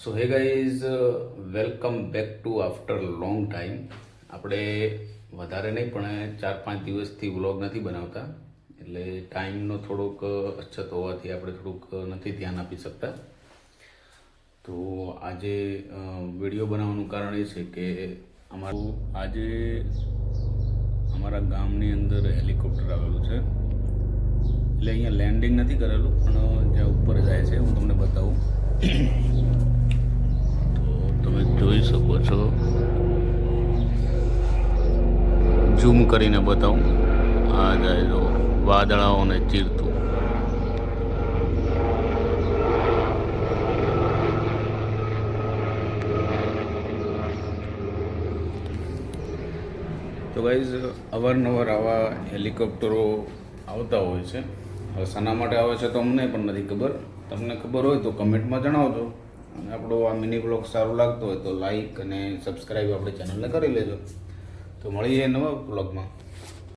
So hey guys, welcome back to after long time. આપણે વધારે નહીં પણ 4-5 દિવસથી વ્લોગ નથી બનાવતા, એટલે ટાઈમનો થોડોક અછત હોવાથી આપણે થોડુંક નથી ધ્યાન આપી શકતા. તો આજે વિડીયો બનાવવાનું કારણ એ છે કે આજે અમારા ગામની અંદર હેલિકોપ્ટર આવેલું છે. એટલે અહીંયા લેન્ડિંગ નથી કરેલું, પણ જ્યાં ઉપર જાય છે હું તમને બતાવું. તો તમે જોઈ શકો છો, ઝૂમ કરીને બતાવું. આ જાય જો વાદળાઓને ચીરતું. તો ગાઈઝ, અવારનવાર આવા હેલિકોપ્ટરો આવતા હોય છે. હવે શાના માટે આવે છે તો અમને પણ નથી ખબર. તમને ખબર હોય તો કમેન્ટમાં જણાવજો. અને આપણો આ મિની બ્લોગ સારો લાગતો હોય તો લાઈક અને સબસ્ક્રાઈબ આપણી ચેનલને કરી લેજો. તો મળીએ નવા બ્લોગમાં.